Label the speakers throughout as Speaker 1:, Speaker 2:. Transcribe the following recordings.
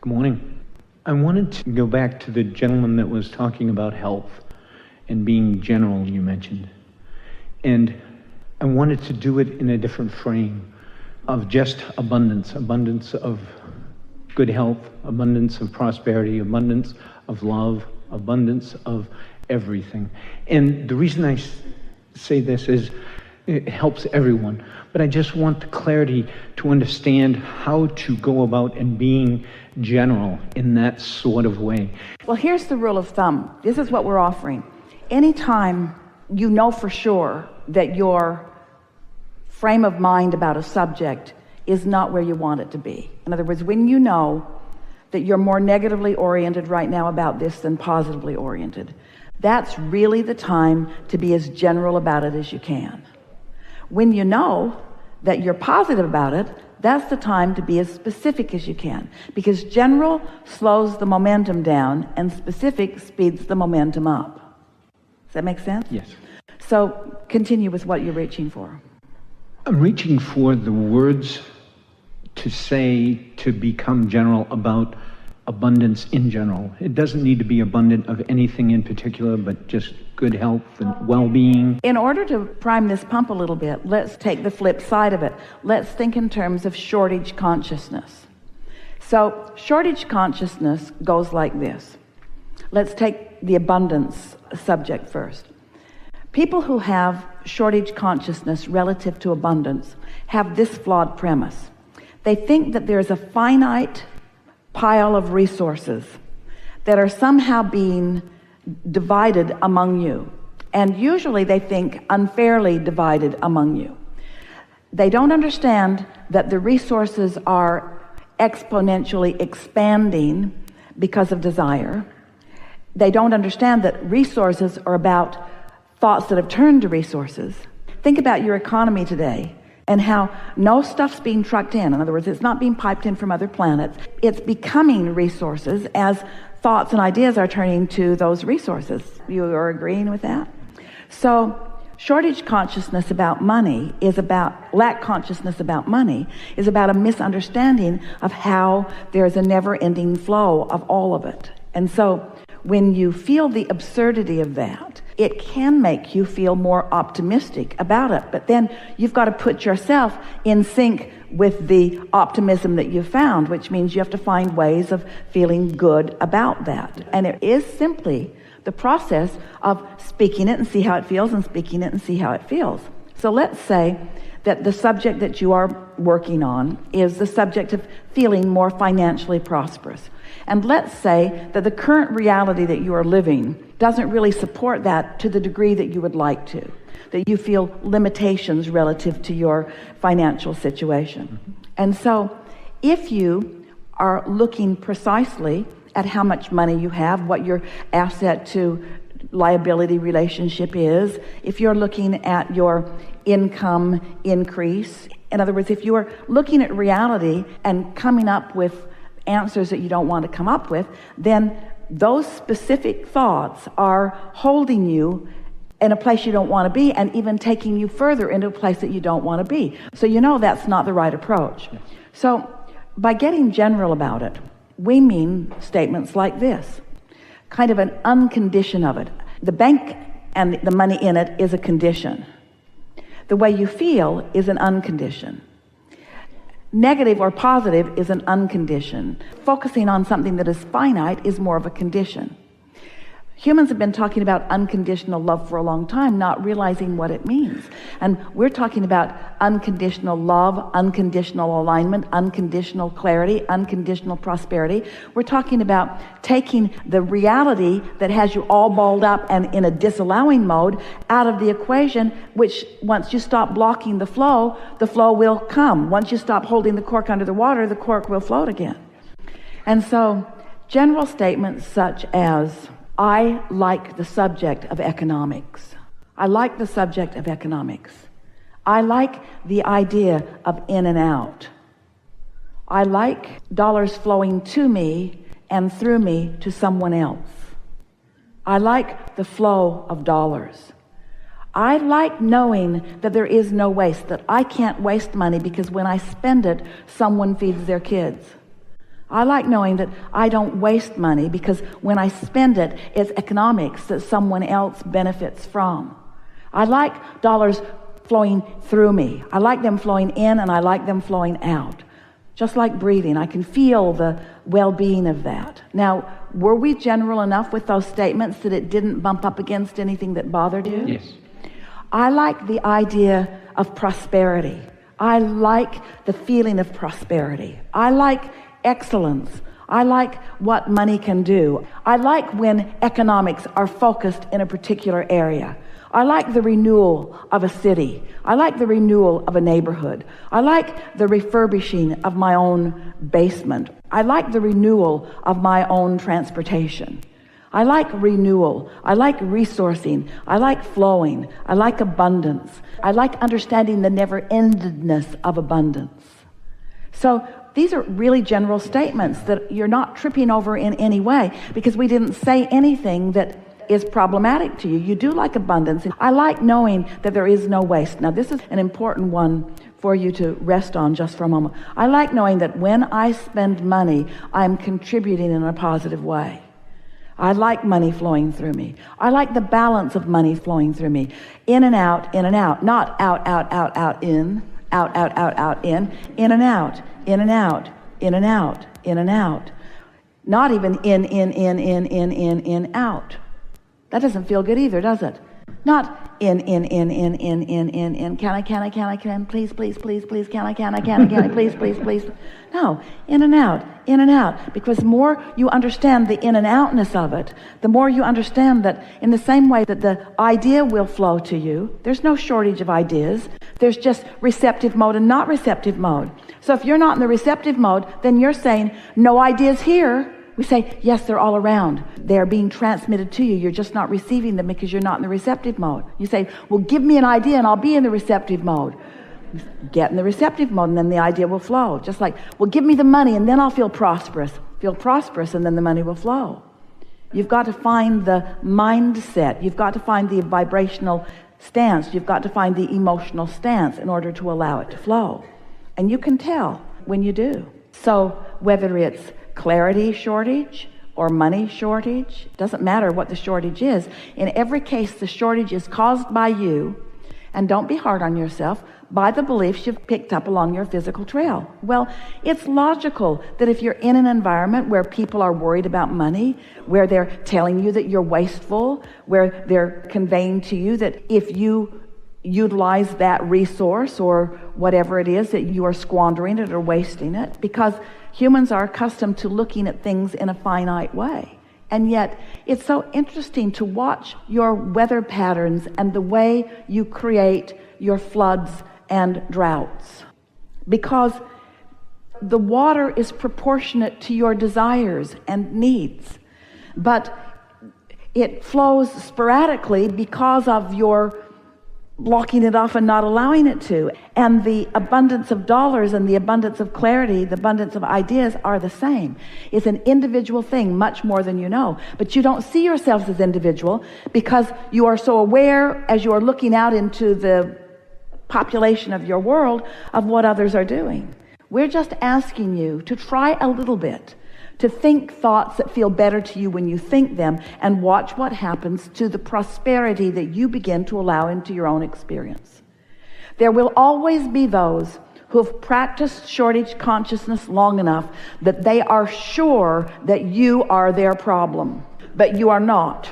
Speaker 1: Good morning. I wanted to go back to the gentleman that was talking about health and being general, you mentioned. And I wanted to do it in a different frame of just abundance of good health, abundance of prosperity, abundance of love, abundance of everything. And the reason I say this is it helps everyone, but I just want the clarity to understand how to go about and being general in that sort of way.
Speaker 2: Well, here's the rule of thumb. This is what we're offering. Anytime you know for sure that your frame of mind about a subject is not where you want it to be. In other words, when you know that you're more negatively oriented right now about this than positively oriented, that's really the time to be as general about it as you can. When you know that you're positive about it, that's the time to be as specific as you can, because general slows the momentum down and specific speeds the momentum up. Does that make sense?
Speaker 1: Yes.
Speaker 2: So continue with what you're reaching for.
Speaker 1: I'm reaching for the words to say to become general about abundance in general. It doesn't need to be abundant of anything in particular, but just good health and well-being.
Speaker 2: In order to prime this pump a little bit, let's take the flip side of it. Let's think in terms of shortage consciousness. So shortage consciousness goes like this. Let's take the abundance subject first. People who have shortage consciousness relative to abundance have this flawed premise. They think that there's a finite pile of resources that are somehow being divided among you. And usually they think unfairly divided among you. They don't understand that the resources are exponentially expanding because of desire. They don't understand that resources are about thoughts that have turned to resources. Think about your economy today and how no stuff's being trucked in. In other words, it's not being piped in from other planets. It's becoming resources as thoughts and ideas are turning to those resources. You are agreeing with that? So shortage consciousness about money is about, lack consciousness about money is about a misunderstanding of how there's a never-ending flow of all of it. And so when you feel the absurdity of that, it can make you feel more optimistic about it. But then you've got to put yourself in sync with the optimism that you found, which means you have to find ways of feeling good about that. And it is simply the process of speaking it and see how it feels, and speaking it and see how it feels. So let's say that the subject that you are working on is the subject of feeling more financially prosperous. And let's say that the current reality that you are living doesn't really support that to the degree that you would like to, that you feel limitations relative to your financial situation. And so if you are looking precisely at how much money you have, what your asset to liability relationship is, if you're looking at your income increase, in other words, if you are looking at reality and coming up with answers that you don't want to come up with, then those specific thoughts are holding you in a place you don't want to be, and even taking you further into a place that you don't want to be. So you know that's not the right approach. So by getting general about it, we mean statements like this, kind of an uncondition of it. The bank and the money in it is a condition. The way you feel is an uncondition. Negative or positive is an uncondition. Focusing on something that is finite is more of a condition. Humans have been talking about unconditional love for a long time, not realizing what it means. And we're talking about unconditional love, unconditional alignment, unconditional clarity, unconditional prosperity. We're talking about taking the reality that has you all balled up and in a disallowing mode out of the equation, which once you stop blocking the flow will come. Once you stop holding the cork under the water, the cork will float again. And so general statements such as, I like the subject of economics. I like the subject of economics. I like the idea of in and out. I like dollars flowing to me and through me to someone else. I like the flow of dollars. I like knowing that there is no waste, that I can't waste money because when I spend it, someone feeds their kids. I like knowing that I don't waste money, because when I spend it, it's economics that someone else benefits from. I like dollars flowing through me. I like them flowing in, and I like them flowing out. Just like breathing, I can feel the well-being of that. Now, were we general enough with those statements that it didn't bump up against anything that bothered you?
Speaker 1: Yes.
Speaker 2: I like the idea of prosperity. I like the feeling of prosperity. I like excellence. I like what money can do. I like when economics are focused in a particular area. I like the renewal of a city. I like the renewal of a neighborhood. I like the refurbishing of my own basement. I like the renewal of my own transportation. I like renewal. I like resourcing. I like flowing. I like abundance. I like understanding the never-endedness of abundance. So these are really general statements that you're not tripping over in any way, because we didn't say anything that is problematic to you. You do like abundance. I like knowing that there is no waste. Now, this is an important one for you to rest on just for a moment. I like knowing that when I spend money, I'm contributing in a positive way. I like money flowing through me. I like the balance of money flowing through me. In and out, not out, out, out, out, in, out, out, out, out, in and out, in and out, in and out, in and out. Not even in, out. That doesn't feel good either, does it? Not in, can I, please, please, please, please, can I, please, please, please. No, in and out. Because the more you understand the in and outness of it, the more you understand that in the same way that the idea will flow to you, there's no shortage of ideas. There's just receptive mode and not receptive mode. So if you're not in the receptive mode, then you're saying, no ideas here. We say, yes, they're all around. They're being transmitted to you. You're just not receiving them because you're not in the receptive mode. You say, well, give me an idea and I'll be in the receptive mode. Get in the receptive mode and then the idea will flow. Just like, well, give me the money and then I'll feel prosperous. Feel prosperous and then the money will flow. You've got to find the mindset. You've got to find the vibrational stance. You've got to find the emotional stance in order to allow it to flow. And you can tell when you do. So whether it's clarity shortage or money shortage, doesn't matter what the shortage is. In every case, the shortage is caused by you, and don't be hard on yourself, by the beliefs you've picked up along your physical trail. Well, it's logical that if you're in an environment where people are worried about money, where they're telling you that you're wasteful, where they're conveying to you that if you utilize that resource or whatever it is, that you are squandering it or wasting it, because humans are accustomed to looking at things in a finite way. And yet it's so interesting to watch your weather patterns and the way you create your floods and droughts, because the water is proportionate to your desires and needs, but it flows sporadically because of your blocking it off and not allowing it to. And the abundance of dollars and the abundance of clarity, the abundance of ideas are the same. It's an individual thing, much more than you know. But you don't see yourselves as individual because you are so aware, as you are looking out into the population of your world, of what others are doing. We're just asking you to try a little bit, to think thoughts that feel better to you when you think them, and watch what happens to the prosperity that you begin to allow into your own experience. There will always be those who have practiced shortage consciousness long enough that they are sure that you are their problem, but you are not.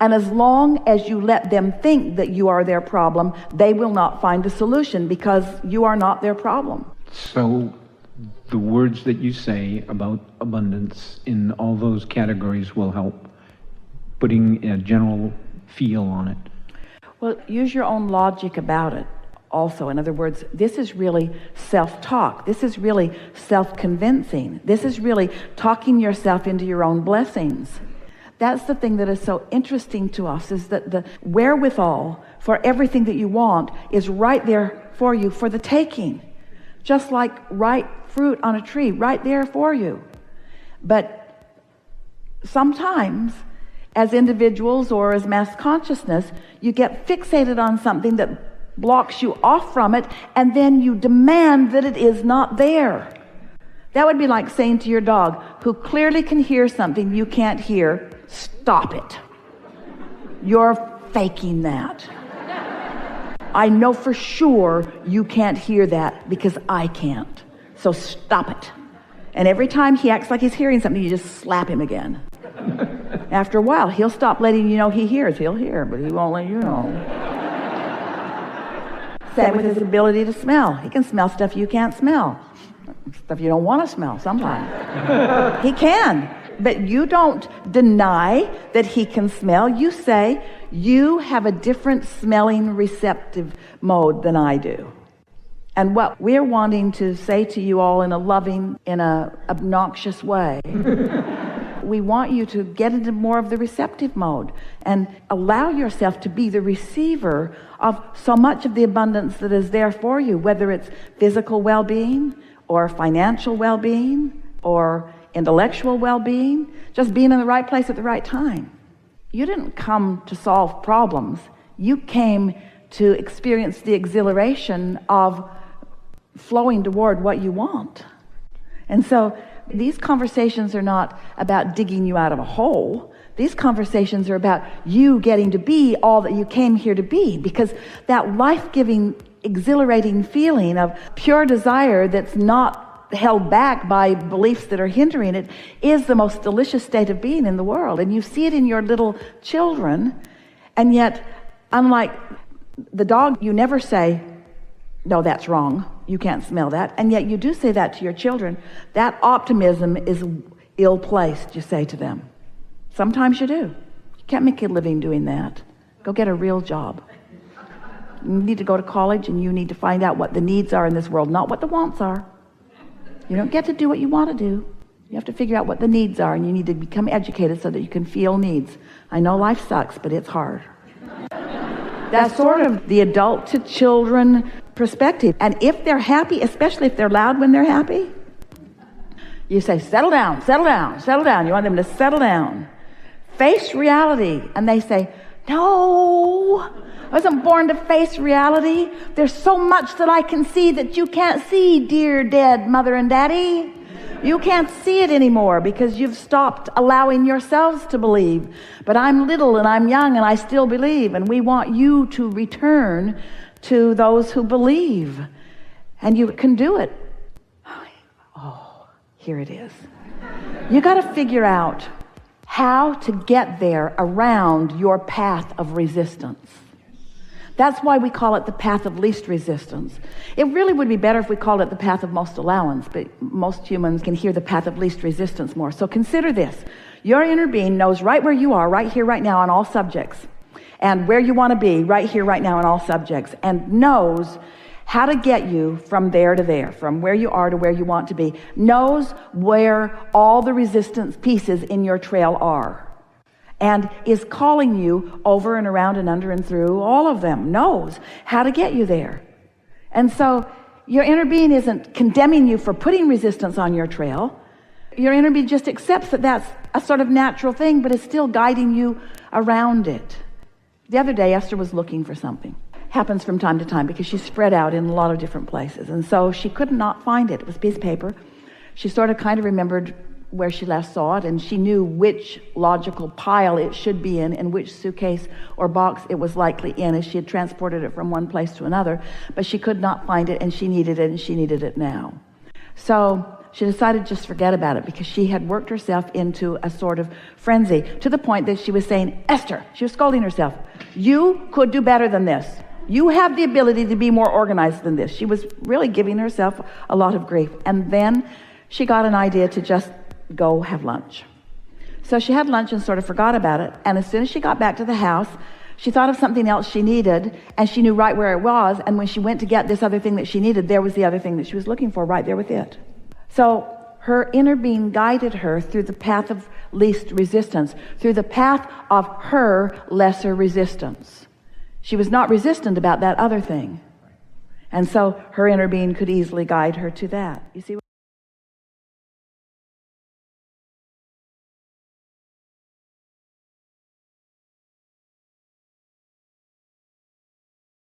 Speaker 2: And as long as you let them think that you are their problem, they will not find a solution, because you are not their problem.
Speaker 1: So the words that you say about abundance in all those categories will help putting a general feel on it.
Speaker 2: Well, use your own logic about it also. In other words, this is really self-talk. This is really self-convincing. This is really talking yourself into your own blessings. That's the thing that is so interesting to us, is that the wherewithal for everything that you want is right there for you for the taking. Just like ripe fruit on a tree, right there for you. But sometimes, as individuals or as mass consciousness, you get fixated on something that blocks you off from it, and then you demand that it is not there. That would be like saying to your dog, who clearly can hear something you can't hear, stop it. You're faking that. I know for sure you can't hear that because I can't. So stop it. And every time he acts like he's hearing something, you just slap him again. After a while, he'll stop letting you know he hears. He'll hear, but he won't let you know. Same with his ability to smell. He can smell stuff you can't smell. Stuff you don't want to smell sometimes. He can. But you don't deny that he can smell. You say, you have a different smelling receptive mode than I do. And what we're wanting to say to you all in a loving, in a obnoxious way, we want you to get into more of the receptive mode and allow yourself to be the receiver of so much of the abundance that is there for you, whether it's physical well-being or financial well-being or intellectual well-being, just being in the right place at the right time. You didn't come to solve problems. You came to experience the exhilaration of flowing toward what you want. And so these conversations are not about digging you out of a hole. These conversations are about you getting to be all that you came here to be, because that life-giving, exhilarating feeling of pure desire that's not held back by beliefs that are hindering it is the most delicious state of being in the world. And you see it in your little children, and yet, unlike the dog, you never say, no, that's wrong, you can't smell that, and yet you do say that to your children. That optimism is ill-placed, you say to them. Sometimes you do. You can't make a living doing that. Go get a real job. You need to go to college, and you need to find out what the needs are in this world, not what the wants are. You don't get to do what you want to do. You have to figure out what the needs are, and you need to become educated so that you can feel needs. I know life sucks, but it's hard. That's sort of the adult to children perspective. And if they're happy, especially if they're loud when they're happy, you say, settle down, settle down, settle down. You want them to settle down. Face reality. And they say, no, I wasn't born to face reality. There's so much that I can see that you can't see, dear dead mother and daddy. You can't see it anymore because you've stopped allowing yourselves to believe. But I'm little and I'm young and I still believe. And we want you to return to those who believe. And you can do it. Oh, here it is. You got to figure out how to get there around your path of resistance. That's why we call it the path of least resistance. It really would be better if we called it the path of most allowance, but most humans can hear the path of least resistance more. So consider this. Your inner being knows right where you are, right here, right now, on all subjects, and where you want to be, right here, right now, on all subjects, and knows how to get you from there to there, from where you are to where you want to be, knows where all the resistance pieces in your trail are, and is calling you over and around and under and through all of them, knows how to get you there. And so your inner being isn't condemning you for putting resistance on your trail. Your inner being just accepts that that's a sort of natural thing, but is still guiding you around it. The other day, Esther was looking for something. Happens from time to time because she's spread out in a lot of different places. And so she could not find it. It was a piece of paper. She sort of kind of remembered where she last saw it, and she knew which logical pile it should be in and which suitcase or box it was likely in as she had transported it from one place to another, but she could not find it, and she needed it, and she needed it now. So she decided to just forget about it because she had worked herself into a sort of frenzy to the point that she was saying, Esther, she was scolding herself, you could do better than this. You have the ability to be more organized than this. She was really giving herself a lot of grief. And then she got an idea to just go have lunch. So she had lunch and sort of forgot about it. And as soon as she got back to the house, she thought of something else she needed, and she knew right where it was. And when she went to get this other thing that she needed, there was the other thing that she was looking for right there with it. So her inner being guided her through the path of least resistance, through the path of her lesser resistance. She was not resistant about that other thing. And so her inner being could easily guide her to that. You see?